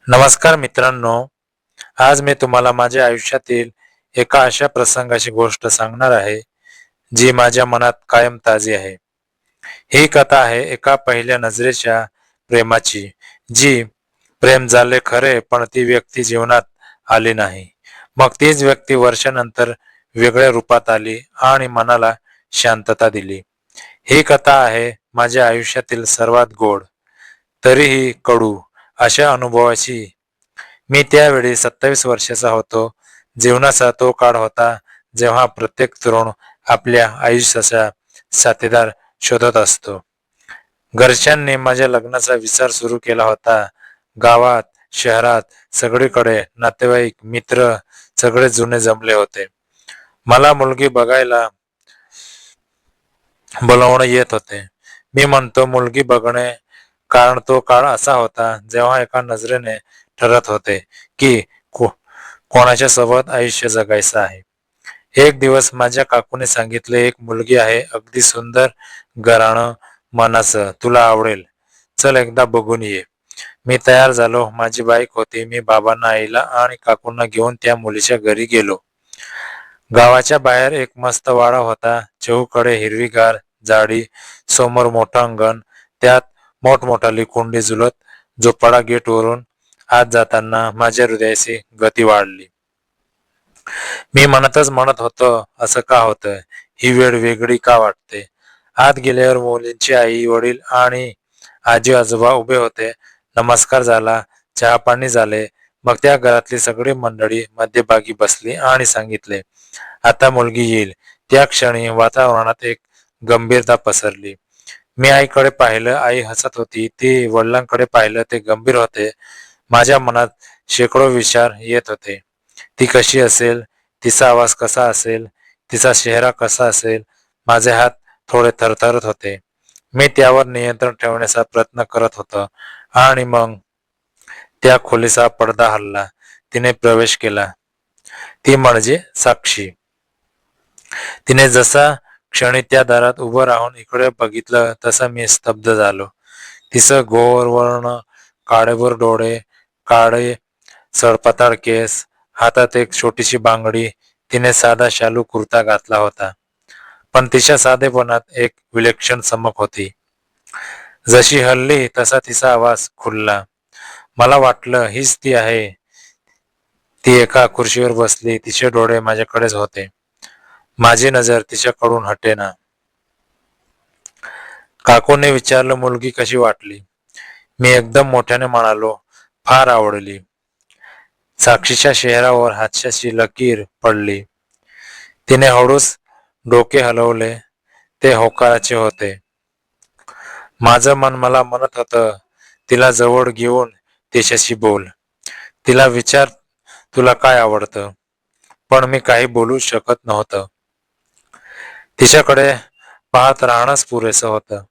नमस्कार मित्रांनो, आज मी तुम्हाला माझ्या आयुष्यातील एका अशा प्रसंगाची गोष्ट सांगणार आहे, जी माझ्या मनात कायम ताजी आहे. ही कथा आहे एका पहिल्या नजरेच्या प्रेमाची, जी प्रेम झाले खरे, पण ती व्यक्ती जीवनात आली नाही. मग तीच व्यक्ती वर्षानंतर वेगळ्या रूपात आली आणि मनाला शांतता दिली. ही कथा आहे माझ्या आयुष्यातील सर्वात गोड, तरीही कडू अशा अनुभवाची. मी त्यावेळी 27 वर्षाचा होतो. जीवनाचा तो काळ होता जेव्हा प्रत्येक तरुण आपल्या आयुष्याचा साथीदार शोधत असतो. घरच्यांनी माझ्या लग्नाचा विचार सुरू केला होता. गावात, शहरात सगळीकडे नातेवाईक, मित्र सगळे जुने जमले होते. मला मुलगी बघायला बोलावणं येत होते. मी म्हणतो मुलगी बघणे, कारण तो काळ असा होता जेव्हा एका नजरेने ठरत होते की कोणाच्या सोबत आयुष्य जगायचं आहे. एक दिवस माझ्या काकूने सांगितले, एक मुलगी आहे, अगदी सुंदर, घराणं, मनाचं, तुला आवडेल, चल एकदा बघून ये. मी तयार झालो. माझी बाईक होती. मी बाबांना, आईला आणि काकूंना घेऊन त्या मुलीच्या घरी गेलो. गावाच्या बाहेर एक मस्त वाडा होता. चहूकडे हिरवीगार झाडी, समोर मोठं अंगण, त्यात मोठमोठाली कुंडी झुलत झोपाळा. गेटवरून आत जाताना माझ्या हृदयाची गती वाढली. मी मनातच म्हणत होतो, असं का होतं? ही वेळ वेगळी का वाटते? आत गेल्यावर मुलींची आई, वडील आणि आजी आजोबा उभे होते. नमस्कार झाला, चहा पाणी झाले. मग त्या घरातली सगळी मंडळी मध्यभागी बसली आणि सांगितले, आता मुलगी येईल. त्या क्षणी वातावरणात एक गंभीरता पसरली. मी आईकडे पाहिलं, आई हसत होती. ती वडिलांकडे पाहिलं, ते गंभीर होते. माझ्या मनात शेकडो विचार येत होते. ती कशी असेल? तिचा आवाज कसा असेल? तिचा चेहरा कसा असेल? माझे हात थोडे थरथरत होते. मी त्यावर नियंत्रण ठेवण्याचा प्रयत्न करत होतो. आणि मग त्या खोलीचा पडदा हलला. तिने प्रवेश केला. ती म्हणजे साक्षी. तिने जसा क्षणी त्या दारात उभं राहून इकडे बघितलं, तसं मी स्तब्ध झालो. तिचं गोर वर्ण, काळेभोर डोळे, काळे सडपातळ केस, हातात एक छोटीशी बांगडी. तिने साधा शालू कुर्ता घातला होता, पण तिच्या साधेपणात एक विलक्षण चमक होती. जशी हलली तसा तिचा आवाज खुलला. मला वाटलं, हीच ती आहे. ती एका खुर्चीवर बसली. तिचे डोळे माझ्याकडेच होते. माझी नजर तिच्याकडून हटेना. काकूने विचारलं, मुलगी कशी वाटली? मी एकदम मोठ्याने म्हणालो, फार आवडली. साक्षीच्या चेहऱ्यावर हास्याची लकीर पडली. तिने हळूच डोके हलवले. ते होकाराचे होते. माझं मन मला म्हणत होतं, तिला जवळ घेऊन तिच्याशी बोल. तिला विचार, तुला काय आवडतं? पण मी काही बोलू शकत नव्हतं. तिच्याकडे पाहत राहणंच पुरेसं होतं.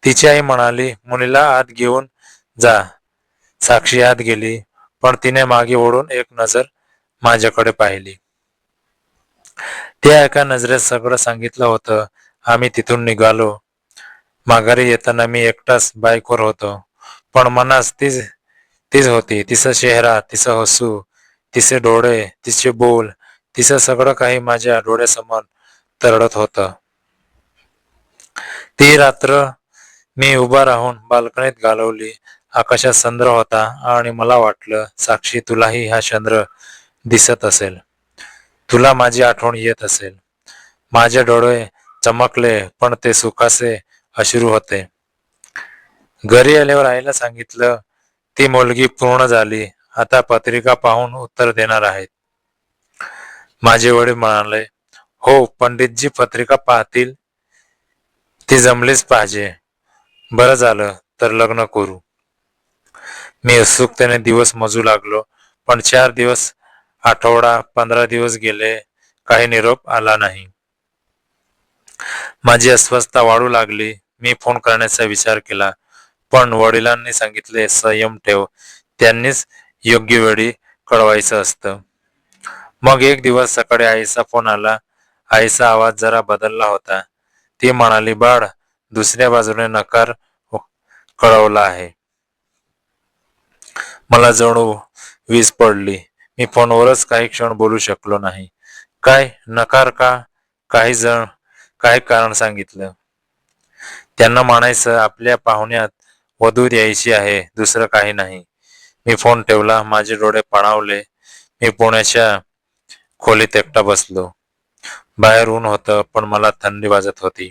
तिची आई म्हणाली, मुलीला आत घेऊन जा. साक्षी आत गेली, पण तिने मागे वळून एक नजर माझ्याकडे पाहिली. त्या एका नजरेत सगळं सांगितलं होतं. आम्ही तिथून निघालो. माघारी येताना मी एकटाच बाईकवर होतो, पण मनात तीच तीच होती. तिचा चेहरा, तिचं हसू, तिचे डोळे, तिचे बोल, तिचं सगळं काही माझ्या डोळ्यासमोर तरळत होतं. ती रात्र मी उभा राहून बाल्कनीत घालवली. आकाशात चंद्र होता आणि मला वाटलं, साक्षी, तुलाही हा चंद्र दिसत असेल. तुला माझी आठवण येत असेल. माझे डोळे चमकले, पण ते सुखाचे अश्रू होते. घरी आल्यावर आईला सांगितलं, ती मुलगी पूर्ण झाली. आता पत्रिका पाहून उत्तर देणार आहेत. माझे वडील म्हणाले, हो, पंडितजी पत्रिका पाहतील. ती जमलीच पाहिजे. बरं झालं तर लग्न करू. मी उत्सुकतेने दिवस मोजू लागलो. पण 4 दिवस, आठवडा, 15 दिवस गेले. काही निरोप आला नाही. माझी अस्वस्थता वाढू लागली. मी फोन करण्याचा विचार केला, पण वडिलांनी सांगितले, संयम ठेव. त्यांनीच योग्य वेळी कळवायचं असतं. मग एक दिवस सकाळी आईचा फोन आला. आईचा आवाज जरा बदलला होता. ती म्हणाली, बाळ, दुसऱ्या बाजूने नकार कळवला आहे. मला जणू वीज पडली. मी फोनवरच काही क्षण बोलू शकलो नाही. काय नकार का? काही जण काय कारण सांगितलं. त्यांना म्हणायचं आपल्या पाहुण्यात वधू यायची आहे, दुसरं काही नाही. मी फोन ठेवला. माझे डोळे पाणावले. मी पुण्याच्या खोलीत एकटा बसलो. बाहेर ऊन होतं, पण मला थंडी वाजत होती.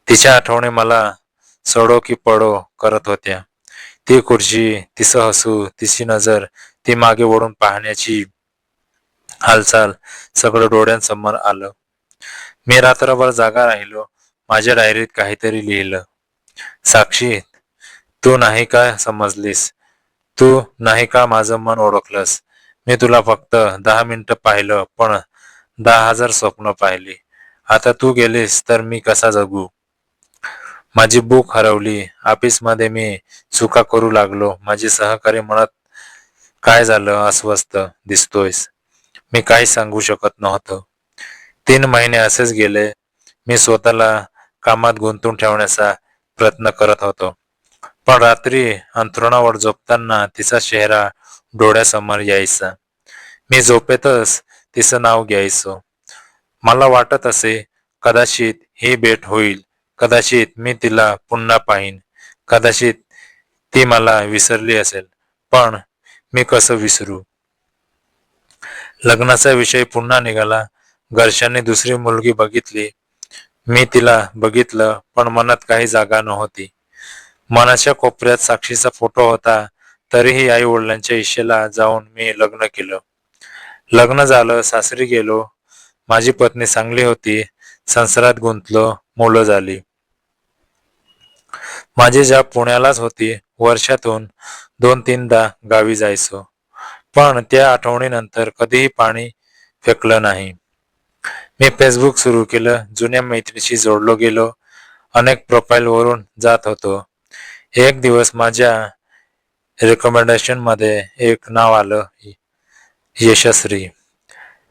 तिच्या आठवणी मला सडो की पडो करत होत्या. ती खुर्ची, तिचं हसू, तिची नजर, ती मागे वळून पाहण्याची हालचाल, सगळं डोळ्यांसमोर आलं. मी रात्रभर जागा राहिलो. माझ्या डायरीत काहीतरी लिहिलं. साक्षी, तू नाही का समजलीस? तू नाही का माझं मन ओळखलंस? मी तुला फक्त 10 मिनिटं पाहिलं, पण 10,000 स्वप्न पाहिली. आता तू गेलीस तर मी कसा जगू? माझी बुक हरवली. ऑफिसमध्ये मी चुका करू लागलो. माझे सहकारी म्हणत, काय झालं, अस्वस्थ दिसतोयस? मी काही सांगू शकत नव्हतो. 3 महिने असेच गेले. मी स्वतःला कामात गुंतून ठेवण्याचा प्रयत्न करत होतो. पण रात्री अंथरुणावर झोपताना तिचा चेहरा डोळ्यासमोर यायचा. मी झोपेतच तिचं नाव घ्यायचो. मला वाटत असे, कदाचित ही भेट होईल. कदाचित मी तिला पुन्हा पाहीन. कदाचित ती मला विसरली असेल. पण मी कसं विसरू? लग्नाचा विषय पुन्हा निघाला. घरच्यांनी दुसरी मुलगी बघितली. मी तिला बघितलं, पण मनात काही जागा नव्हती. मनाच्या कोपऱ्यात साक्षीचा फोटो होता. तरीही आई वडिलांच्या इच्छेला जाऊन मी लग्न केलं. लग्न झालं, सासरी गेलो. माझी पत्नी चांगली होती. संसारात गुंतलो, मुलं झाली. माझी जॉब पुण्यालाच होती. वर्षातून 2-3दा गावी जायचो. पण त्या आठवणीनंतर कधीही पाणी फेकलं नाही. मी फेसबुक सुरू केलं. जुन्या मैत्रीशी जोडलो गेलो. अनेक प्रोफाईलवरून जात होतो. एक दिवस माझ्या रेकमेंडेशन मध्ये एक नाव आलं, यशश्री.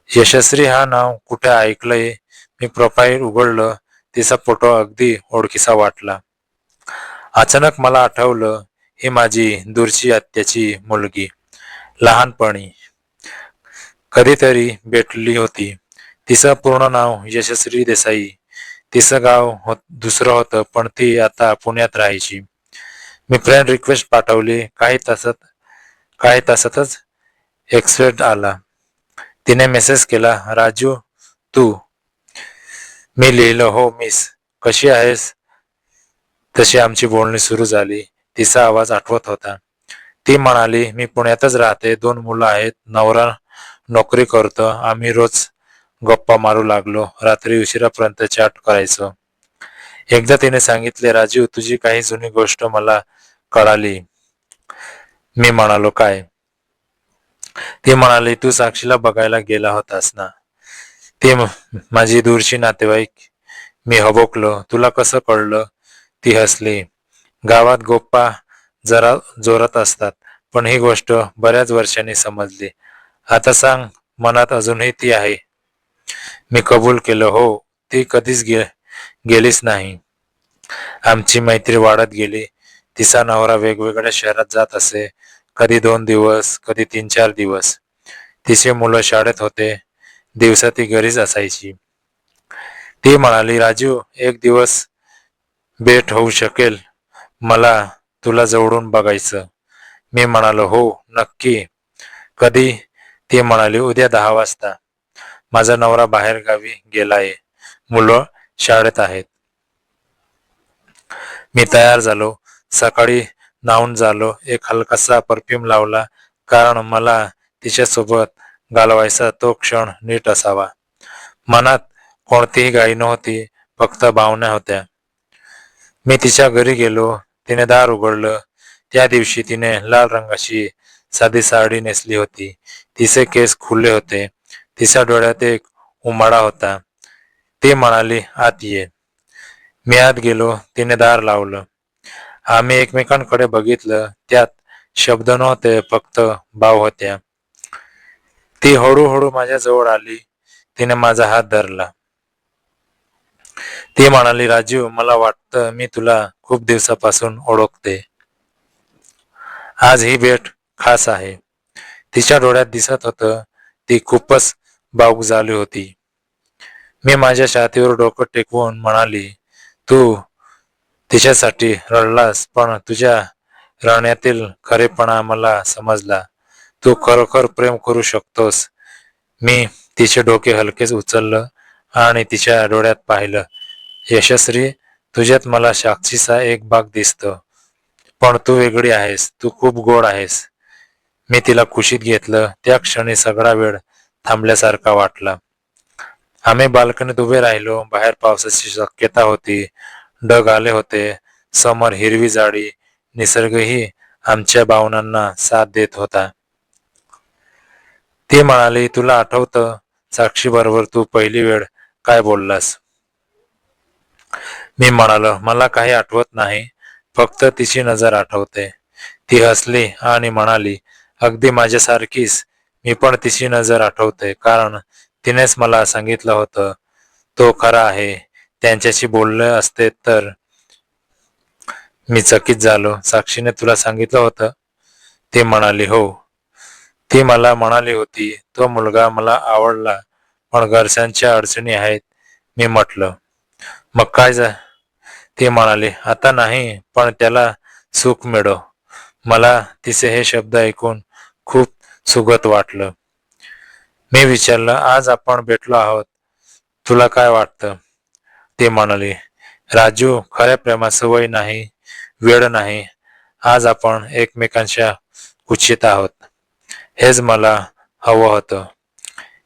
यशश्री हा नाव कुठे ऐकलंय. मी प्रोफाईल उघडलं. तिचा फोटो अगदी ओळखीचा वाटला. अचानक मला आठवलं, ही माझी दूरची आत्याची मुलगी. लहानपणी कधीतरी भेटली होती. तिचं पूर्ण नाव यशश्री देसाई. तिचं गाव दुसरं होतं, पण ती आता पुण्यात राहायची. मी फ्रेंड रिक्वेस्ट पाठवली. काही तासातच एक्सेप्ट आला. तिने मेसेज केला, राजू तू? मी लिहिलं, हो मिस. कशी आहेस? तशी आमची बोलणी सुरू झाली. तिचा आवाज आठवत होता. ती म्हणाली, मी पुण्यातच राहते. 2 मुलं आहेत. नवरा नोकरी करतो. आम्ही रोज गप्पा मारू लागलो. रात्री उशिरापर्यंत चॅट करायचो. एकदा तिने सांगितले, राजू तुझी काही जुनी गोष्ट मला कळाली. मी म्हणालो, काय? ती म्हणाली, तू साक्षीला बघायला गेला होतास ना? ती माझी दूरची नातेवाईक. मी हबकलो. तुला कसं कळलं? ती हसली. गावात गप्पा जरा जोरात असतात, पण ही गोष्ट बऱ्याच वर्षांनी समजली. आता सांग, मनात अजूनही ती आहे? मी कबूल केलं, हो. ती कधीच गेलीच नाही. आमची मैत्री वाढत गेली. तिचा नवरा वेगवेगळ्या शहरात जात असे. कधी 2 दिवस, कधी 3-4 दिवस. तिचे मुलं शाळेत होते. दिवसा ती घरीच असायची. ती म्हणाली, राजू एक दिवस भेट होऊ शकेल? मला तुला जवळून बघायचं. मी म्हणालो, हो नक्की. कधी? ती म्हणाली, उद्या 10 वाजता. माझा नवरा बाहेर गावी गेलाय. मुलं शाळेत आहेत. मी तयार झालो. सकाळी न्हाऊन झालो. एक हलकासा परफ्यूम लावला, कारण मला तिच्यासोबत घालवायचा तो क्षण नीट असावा. मनात कोणतीही घाई नव्हती, फक्त भावना होत्या. मी तिच्या घरी गेलो. तिने दार उघडलं. त्या दिवशी तिने लाल रंगाची साधी साडी नेसली होती. तिचे केस खुले होते. तिच्या डोळ्यात एक उमाळा होता. ती म्हणाली, आत ये. मी आत गेलो. तिने दार लावलं. आम्ही एकमेकांकडे बघितलं. त्यात शब्द नव्हते, फक्त भाव होत्या. ती हळूहळू माझ्या जवळ आली. तिने माझा हात धरला. ती म्हणाली, राजू मला वाटतं मी तुला खूप दिवसापासून ओळखते. आज ही भेट खास आहे. तिच्या डोळ्यात दिसत होतं ती खूपच भावुक झाली होती. मी माझ्या छातीवर डोकं टेकवून म्हणाली, तू तिच्यासाठी रडलास, पण तुझ्या रडण्यातील खरेपणा मला समजला. तू खरोखर प्रेम करू शकतोस. मी तिचे डोके हलकेच उचललं आणि तिच्या डोळ्यात पाहिलं. यशस्वी, तुझ्यात मला साक्षीचा एक भाग दिसतो, पण तू वेगळी आहेस. तू खूप गोड आहेस. मी तिला कुशीत घेतलं. त्या क्षणी सगळा वेळ थांबल्यासारखा वाटला. आम्ही बाल्कनीत उभे राहिलो. बाहेर पावसाची शक्यता होती. ढग आले होते. समोर हिरवी झाडी. निसर्गही आमच्या भावनांना साथ देत होता. ती म्हणाली, तुला आठवतं साक्षी बरोबर तू पहिली वेळ काय बोललास? मी म्हणालो, मला काही आठवत नाही, फक्त तिची नजर आठवते. ती हसली आणि म्हणाली, अगदी माझ्यासारखीच. मी पण तिची नजर आठवते, कारण तिनेच मला सांगितलं होतं तो खरा आहे. त्यांच्याशी बोलले असते तर. मी चकित झालो. साक्षीने तुला सांगितलं होतं? ती म्हणाली, हो. ती मला म्हणाली होती तो मुलगा मला आवडला, पण घरच्यांच्या अडचणी आहेत. मी म्हटलं, मग काय ती म्हणाली, आता नाही, पण त्याला सुख मिळो. मला तिचे हे शब्द ऐकून खूप सुखद वाटलं. मी विचारलं, आज आपण भेटलो आहोत, तुला काय वाटतं? ती म्हणाली, राजू, खऱ्या प्रेमाचं वय नाही, वेळ नाही. आज आपण एकमेकांच्या कुशीत आहोत. हेच मला हवं होतं.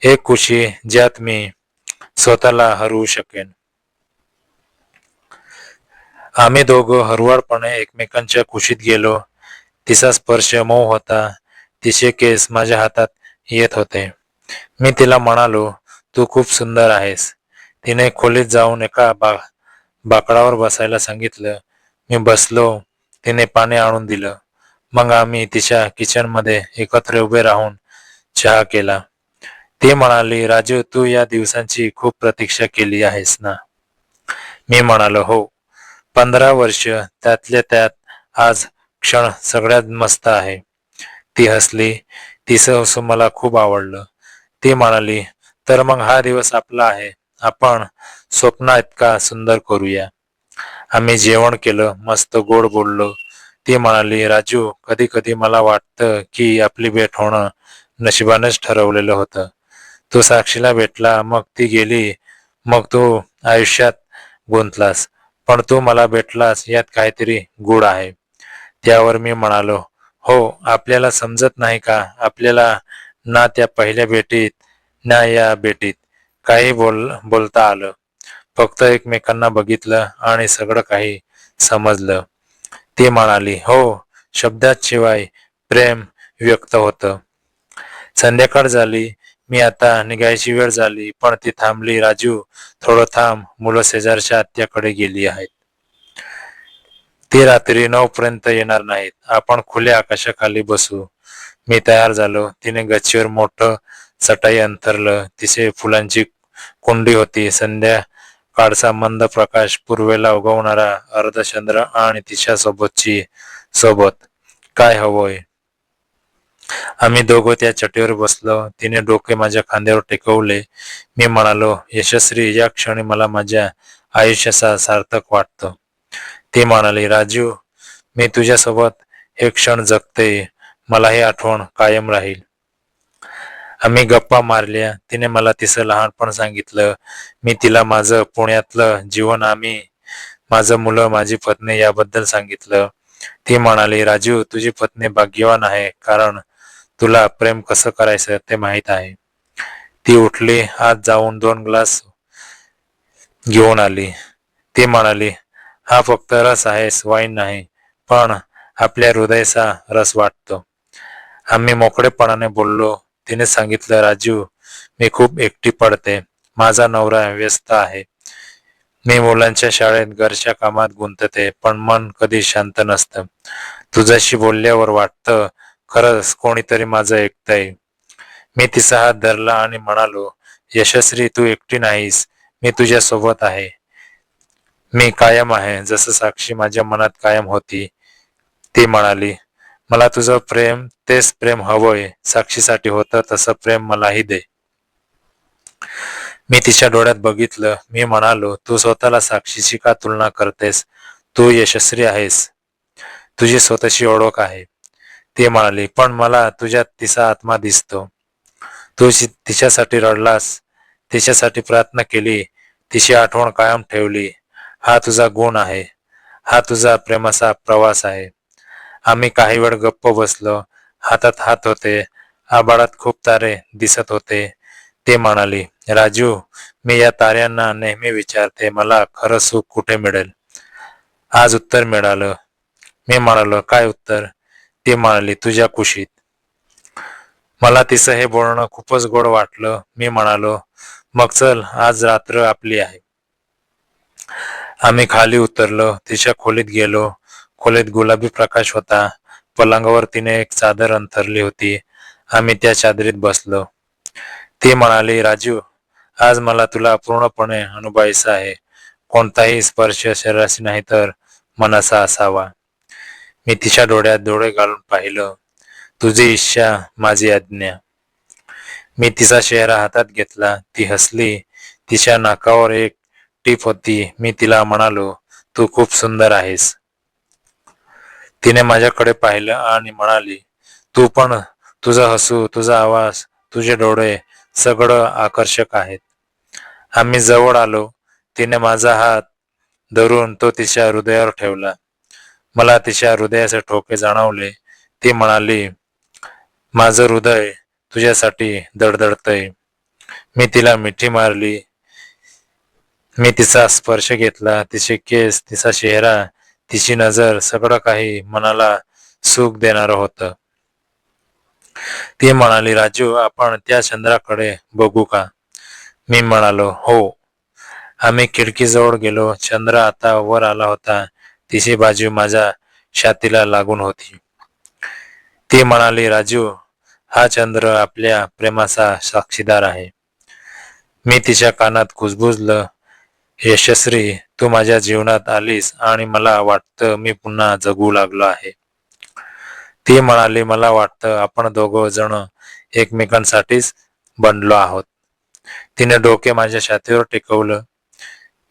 एक कुशी ज्यात मी स्वतःला हरवू शकेन. आम्ही दोघं हरवाडपणे एकमेकांच्या कुशीत गेलो. तिचा स्पर्श मऊ होता. तिचे केस माझ्या हातात येत होते. मी तिला म्हणालो, तू खूप सुंदर आहेस. तिने खोलीत जाऊन एका बाकडावर बसायला सांगितलं. मी बसलो. तिने पाणी आणून दिलं. मग आम्ही तिच्या किचनमध्ये एकत्र उभे राहून चहा केला. ती म्हणाली, राजू, तू या दिवसांची खूप प्रतीक्षा केली आहेस ना? मी म्हणालो, हो. 15 वर्ष, त्यातल्या त्यात आज क्षण सगळ्यात मस्त आहे. ती हसली. तिचं हसू मला खूप आवडलं. ती म्हणाली, तर मग हा दिवस आपला आहे. आपण स्वप्ना इतका सुंदर करूया. आम्ही जेवण केलं. मस्त गोड बोललो. ती म्हणाली, राजू, कधी कधी मला वाटतं की आपली भेट होणं नशिबानेच ठरवलेलं होतं. तू साक्षीला भेटला, मग ती गेली, मग तू आयुष्यात गुंतलास, पण तू मला भेटलास यात काहीतरी गूढ आहे. त्यावर मी म्हणालो, हो, आपल्याला समजत नाही का? आपल्याला ना त्या पहिल्या भेटीत ना या भेटीत काही बोलता आलं. फक्त एकमेकांना बघितलं आणि सगळं काही समजलं. ती म्हणाली, हो, शब्दात शिवाय प्रेम व्यक्त होतं. संध्याकाळ झाली. मी आता निघायची वेळ झाली, पण ती थांबली. राजू, थोडं थांब. मुलं शेजारच्या आत्याकडे गेली आहेत. ती रात्री 9 पर्यंत येणार नाहीत. आपण खुल्या आकाशाखाली बसू. मी तयार झालो. तिने गच्चीवर मोठं चटाई अंथरलं. तिचे फुलांची कुंडी होती. संध्याकाळचा मंद प्रकाश, पूर्वेला उगवणारा अर्धचंद्र आणि तिच्या सोबतची सोबत. काय हवंय? आम्ही दोघं त्या चटीवर बसलो. तिने डोके माझ्या खांद्यावर टेकवले. मी म्हणालो, यशस्वी, या क्षणी मला माझ्या आयुष्याचा सार्थक वाटतं. ती म्हणाली, राजू, मी तुझ्यासोबत हे क्षण जगते. मला ही आठवण कायम राहील. आम्ही गप्पा मारल्या. तिने मला तिचं लहानपण सांगितलं. मी तिला माझं पुण्यातलं जीवन, माझं मुलं, माझी पत्नी याबद्दल सांगितलं. ती म्हणाली, राजू, तुझी पत्नी भाग्यवान आहे, कारण तुला प्रेम कसं करायचं ते माहीत आहे. ती उठली. आत जाऊन 2 ग्लास घेऊन आली. ती म्हणाली, हा फक्त रस आहे, वाईन नाही, पण आपल्या हृदयाचा रस वाटतो. आम्ही मोकळेपणाने बोललो. तिने सांगितलं, राजू, मी खूप एकटी पडते. माझा नवरा व्यस्त आहे. मी मुलांच्या शाळेत, घरच्या कामात गुंतते, पण मन कधी शांत नसतं. तुझ्याशी बोलल्यावर वाटतं खरंच कोणीतरी माझं ऐकतंय. मी तिचा हात धरला आणि म्हणालो, यशस्वी, तू एकटी नाहीस. मी तुझ्या सोबत आहे. मी कायम आहे, जसं साक्षी माझ्या मनात कायम होती. ती म्हणाली, मला तुझं प्रेम, तेच प्रेम हवंय. साक्षीसाठी होतं तसं प्रेम मलाही दे. मी तिच्या डोळ्यात बघितलं. मी म्हणालो, तू स्वतःला साक्षीची का तुलना करतेस? तू यशस्वी आहेस. तुझी स्वतःची ओळख आहे. ती म्हणाली, पण मला तुझ्यात तिचा आत्मा दिसतो. तू तिच्यासाठी रडलास, तिच्यासाठी प्रार्थना केली, तिची आठवण कायम ठेवली. हा तुझा गुण आहे. हा तुझा प्रेमाचा प्रवास आहे. आम्ही काही वेळ गप्प बसलो. हातात हात होते. आभाळात खूप तारे दिसत होते. ते म्हणाली, राजू, मी या ताऱ्यांना नेहमी विचारते, मला खरं सुख कुठे मिळेल? आज उत्तर मिळालं. मी म्हणालो, काय उत्तर? ती म्हणाली, तुझ्या कुशीत. मला तिचं हे बोलणं खूपच गोड वाटलं. मी म्हणालो, मग चल, आज रात्र आपली आहे. आम्ही खाली उतरलो. तिच्या खोलीत गेलो. खोलीत गुलाबी प्रकाश होता. पलंगावर तिने एक चादर अंथरली होती. आम्ही त्या चादरीत बसलो. ती म्हणाली, राजू, आज मला तुला पूर्णपणे अनुभवायचं आहे. कोणताही स्पर्श शरीराशी नाही तर मनाचा असावा. मी तिच्या डोळ्यात डोळे घालून पाहिलं. तुझी इच्छा, माझी आज्ञा. मी तिचा चेहरा हातात घेतला. ती हसली. तिच्या नाकावर एक टीप होती. मी तिला म्हणालो, तू खूप सुंदर आहेस. तिने माझ्याकडे पाहिलं आणि म्हणाली, तू पण. तुझं हसू, तुझा आवाज, तुझे डोळे सगळं आकर्षक आहेत. आम्ही जवळ आलो. तिने माझा हात धरून तो तिच्या हृदयावर ठेवला. मला तिच्या हृदयाचे ठोके जाणवले. ती म्हणाली, माझं हृदय तुझ्यासाठी धडधडतंय. मी तिला मिठी मारली. मी तिचा स्पर्श घेतला. तिचे केस, तिचा चेहरा, तिची नजर, सगळं काही मनाला सुख देणारं होतं. ती म्हणाली, राजू, आपण त्या चंद्राकडे बघू का? मी म्हणालो, हो. आम्ही खिडकीजवळ गेलो. चंद्र आता वर आला होता. तिची बाजू माझ्या छातीला लागून होती. ती म्हणाली, राजू, हा चंद्र आपल्या प्रेमाचा साक्षीदार आहे. मी तिच्या कानात कुजबुजलं, यशस्वी, तू माझ्या जीवनात आलीस आणि मला वाटतं मी पुन्हा जगू लागलो आहे. ती म्हणाली, मला वाटतं आपण दोघं जण एकमेकांसाठीच बनलो आहोत. तिने डोके माझ्या छातीवर टेकवलं.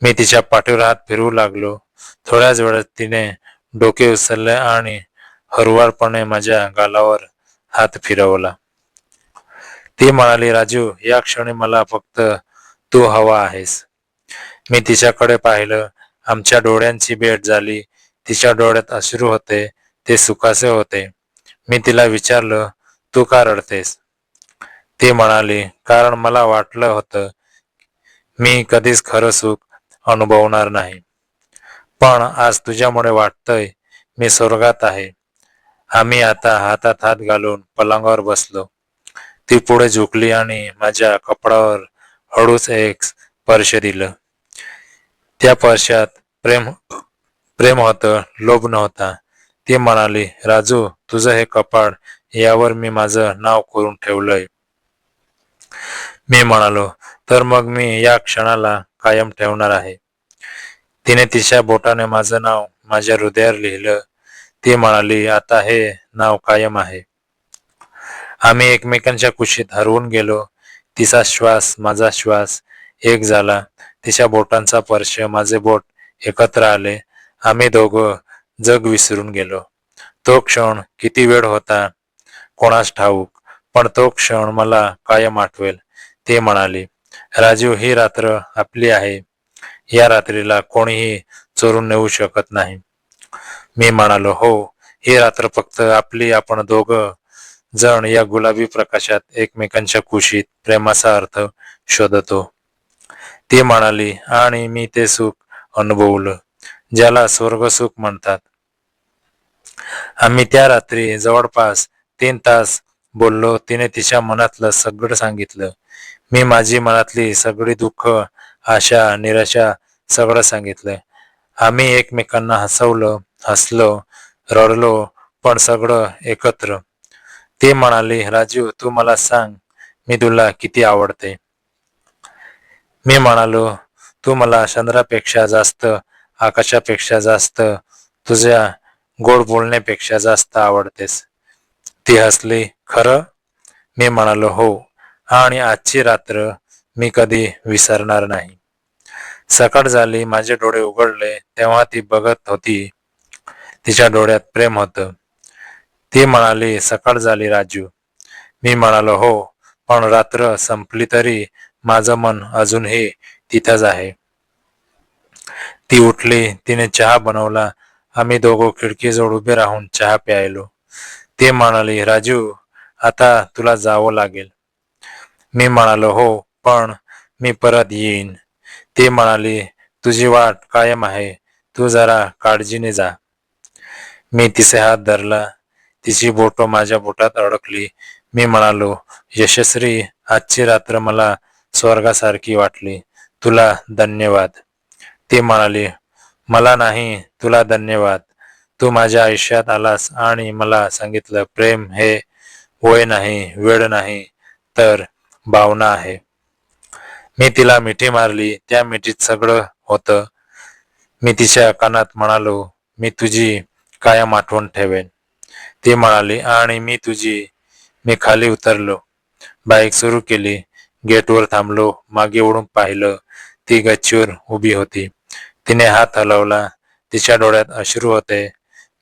मी तिच्या पाठीवर हात फिरवू लागलो. थोड्याच वेळात तिने डोके उचलले आणि हळुवारपणे माझ्या गालावर हात फिरवला. ती म्हणाली, राजू, या क्षणी मला फक्त तू हवा आहेस. मी तिच्याकडे पाहिलं. आमच्या डोळ्यांची भेट झाली. तिच्या डोळ्यात अश्रू होते. ते सुखाचे होते. मी तिला विचारलं, तू का रडतेस? ती म्हणाली, कारण मला वाटलं होतं मी कधीच खरं सुख अनुभवणार नाही. पण आज तुझ्यामुळे वाटतंय मी स्वर्गात आहे. आम्ही आता हातात हात घालून पलंगावर बसलो. ती पुढे झुकली आणि माझ्या कपडावर हळूच एक स्पर्श दिलं. त्या स्पर्शात प्रेम प्रेम होतं, लोभ नव्हता. ती म्हणाली, राजू, तुझं हे कपाळ, यावर मी माझं नाव करून ठेवलंय. मी म्हणालो, तर मग मी या क्षणाला कायम ठेवणार आहे. तिने तिच्या बोटाने माझं नाव माझ्या हृदयावर लिहिलं. ती म्हणाली, आता हे नाव कायम आहे. आम्ही एकमेकांच्या कुशीत हरवून गेलो. तिचा श्वास, माझा श्वास एक झाला. तिच्या बोटांचा स्पर्श, माझे बोट एकत्र आले. आम्ही दोघं जग विसरून गेलो. तो क्षण किती वेळ होता कोणास ठाऊक, पण तो क्षण मला कायम आठवेल. ती म्हणाली, राजू, ही रात्र आपली आहे. या रात्रीला कोणीही चोरून नेऊ शकत नाही. मी म्हणालो, हो, ही रात्र फक्त आपली. आपण दोघं जण या गुलाबी प्रकाशात एकमेकांच्या कुशीत प्रेमाचा अर्थ शोधतो. ती म्हणाली, आणि मी ते सुख अनुभवलं, ज्याला स्वर्गसुख म्हणतात. आम्ही त्या रात्री जवळपास 3 तास बोललो. तिने तिच्या मनातलं सगळं सांगितलं. मी माझी मनातली सगळी दुःख, आशा, निराशा सगळं सांगितलं. आम्ही एकमेकांना हसवलं, हसलो, रडलो, पण सगळं एकत्र. ती म्हणाली, राजू, तू मला सांग, मी तुला किती आवडते. मी म्हणालो, तू मला चंद्रापेक्षा जास्त, आकाशापेक्षा जास्त, तुझ्या गोड बोलण्यापेक्षा जास्त आवडतेस. ती हसली. खरं? मी म्हणालो हो, आणि आजची रात्र मी कधी विसरणार नाही. सकाळ झाली. माझे डोळे उघडले तेव्हा ती बघत होती. तिच्या डोळ्यात प्रेम होतं. ती म्हणाली, सकाळ झाली राजू. मी म्हणालो हो, पण रात्र संपली तरी माझं मन अजूनही तिथंच आहे. ती उठली. तिने चहा बनवला. आम्ही दोघं खिडकीजवळ उभे राहून चहा प्यायलो. ती म्हणाली, राजू आता तुला जावं लागेल. मी म्हणालो हो, पण मी परत येईन. ती म्हणाली, तुझी वाट कायम आहे. तू जरा काळजीने जा. मी तिचे हात धरला. तिची बोटं माझ्या बोटात अडकली. मी म्हणालो, यशस्वी, आजची रात्र मला स्वर्गासारखी वाटली. तुला धन्यवाद. ती म्हणाली, मला नाही, तुला धन्यवाद. तू माझ्या आयुष्यात आलास आणि मला सांगितलं, प्रेम हे वय नाही, वेळ नाही, तर भावना आहे. मी तिला मिठी मारली. त्या मिठीत सगळं होतं. मी तिच्या कानात म्हणालो, मी तुझी कायम आठवण ठेवेन. ती म्हणाली, आणि मी तुझी. मी खाली उतरलो. बाईक सुरू केली. गेटवर थांबलो. मागे वळून पाहिलं. ती गच्चीवर उभी होती. तिने हात हलवला. तिच्या डोळ्यात अश्रू होते.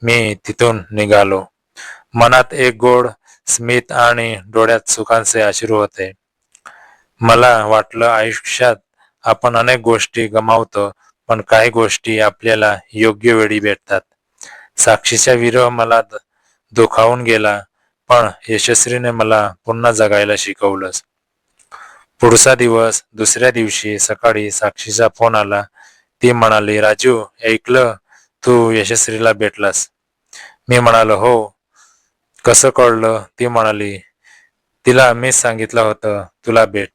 मी तिथून निघालो. मनात एक गोड स्मित आणि डोळ्यात सुखाचे अश्रू होते. मला वाटलं, आयुष्यात आपण अनेक गोष्टी गमावतो, पण काही गोष्टी आपल्याला योग्य वेळी भेटतात. साक्षीचा विरह मला दुखावून गेला, पण यशस्वीने मला पुन्हा जगायला शिकवलंच. पुढचा दिवस. दुसऱ्या दिवशी सकाळी साक्षीचा फोन आला. ती म्हणाली, राजू, ऐकलं तू यशस्वीला भेटलास? मी म्हणालो हो. कसं कळलं? ती म्हणाली, तिला मीच सांगितलं होतं तुला भेट.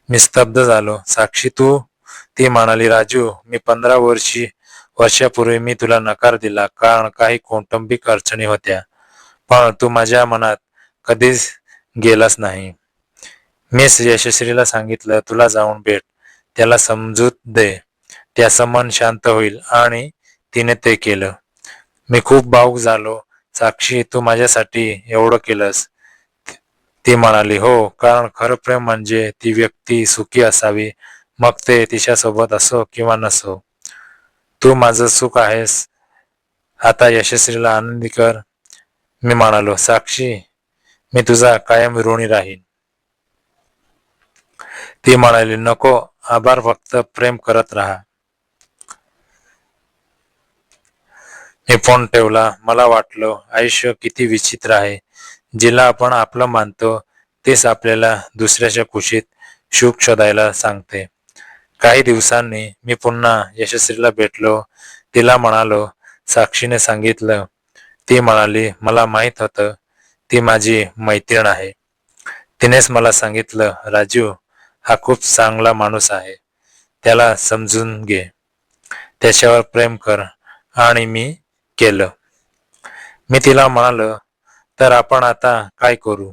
मी स्तब्ध झालो. साक्षी तू? ती म्हणाली, राजू, मी 15 वर्षापूर्वी मी तुला नकार दिला, कारण काही कौटुंबिक अडचणी होत्या, पण तू माझ्या मनात कधीच गेलास नाही. मीच यशस्वीला सांगितलं, तुला जाऊन भेट, त्याला समजूत दे, त्याचं मन शांत होईल, आणि तिने ते केलं. मी खूप भावुक झालो. साक्षी, तू माझ्यासाठी एवढं केलंस? ती म्हणाली, हो, कारण खरं प्रेम म्हणजे ती व्यक्ती सुखी असावी, मग ते तिच्यासोबत असो किंवा नसो. तू माझं सुख आहेस. आता यशस्वीला आनंदी कर. मी म्हणालो, साक्षी, मी तुझा कायम ऋणी राहीन. ती म्हणाली, नको आभार, फक्त प्रेम करत राहा. मी फोन ठेवला. मला वाटलं, आयुष्य किती विचित्र आहे. जिला आपण आपलं मानतो तेच आपल्याला दुसऱ्याच्या खुशीत सुख शोधायला सांगते. काही दिवसांनी मी पुन्हा यशस्वीला भेटलो. तिला म्हणालो, साक्षीने सांगितलं. ती म्हणाली, मला माहित होतं, ती माझी मैत्रीण आहे. तिनेच मला सांगितलं, राजू हा खूप चांगला माणूस आहे, त्याला समजून घे, त्याच्यावर प्रेम कर. आणि मी केलं. मी तिला म्हणालो, तर आपण आता काय करू?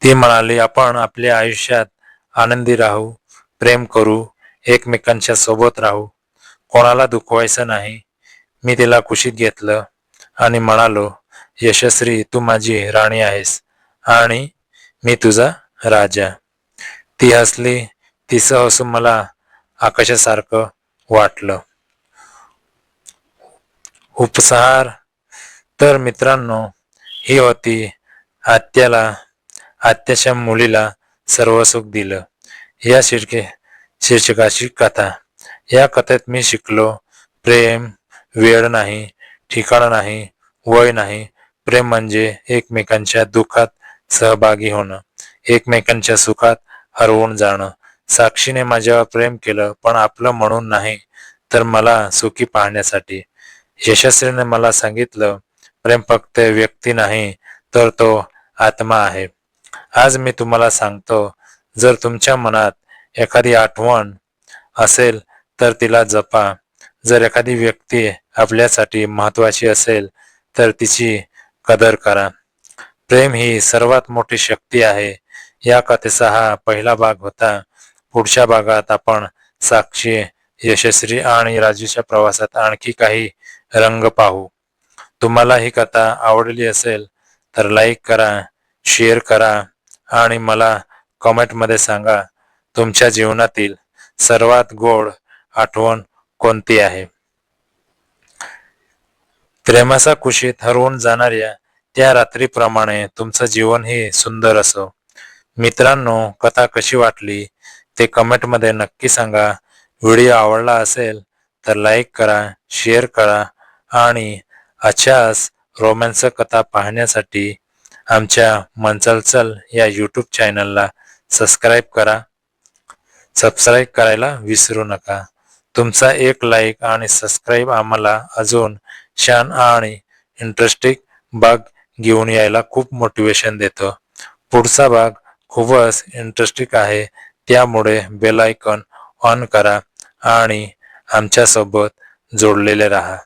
ती म्हणाली, आपण आपल्या आयुष्यात आनंदी राहू, प्रेम करू, एकमेकांच्या सोबत राहू, कोणाला दुखवायचं नाही. मी तिला कुशीत घेतलं आणि म्हणालो, यशस्वी, तू माझी राणी आहेस आणि मी तुझा राजा. ती हसली. तिचं हसून मला आकाशासारखं वाटलं. उपसंहार. तर मित्रांनो, ही होती आत्याच्या मुलीला सर्व सुख दिलं या शीर्षकाची कथा. या कथेत मी शिकलो, प्रेम वेळ नाही, ठिकाण नाही, वय नाही. प्रेम म्हणजे एकमेकांच्या दुःखात सहभागी होणं, एकमेकांच्या सुखात हरवून जाणं. साक्षीने माझ्यावर प्रेम केलं, पण आपलं म्हणून नाही, तर मला सुखी पाहण्यासाठी. यशस्वीने मला सांगितलं, प्रेम फक्त व्यक्ती नाही, तर तो आत्मा आहे. आज मी तुम्हाला सांगतो, जर तुमच्या मनात एखादी आठवण असेल तर तिला जपा. जर एखादी व्यक्ती आपल्यासाठी महत्वाची असेल तर तिची कदर करा. प्रेम ही सर्वात मोठी शक्ती आहे. या कथेचा हा पहिला भाग होता. पुढच्या भागात आपण साक्षी, यशस्वी आणि राजूच्या प्रवासात आणखी काही रंग पाहू. तुम्हाला ही कथा आवडली असेल तर लाईक करा, शेअर करा आणि मला कमेंटमध्ये सांगा तुमच्या जीवनातील सर्वात गोड आठवण कोणती आहे. प्रेमाच्या कुशीत हरवून जाणाऱ्या त्या रात्रीप्रमाणे तुमचं जीवनही सुंदर असो. मित्रांनो, कथा कशी वाटली ते कमेंटमध्ये नक्की सांगा. व्हिडिओ आवडला असेल तर लाईक करा, शेअर करा आणि अशाच रोमॅन्स कथा पाहण्यासाठी आमच्या मनचलचल या यूट्यूब चॅनलला सबस्क्राईब करा. सबस्क्राईब करायला विसरू नका. तुमचा एक लाईक आणि सबस्क्राईब आम्हाला अजून छान आणि इंटरेस्टिंग भाग घेऊन यायला खूप मोटिवेशन देतो. पुढचा भाग खूपच इंटरेस्टिंग आहे, त्यामुळे बेल आयकॉन ऑन करा आणि आमच्यासोबत जोडलेले राहा.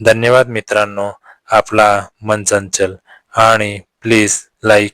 धन्यवाद मित्रांनो. आपला मन चंचल आणि प्लीज लाईक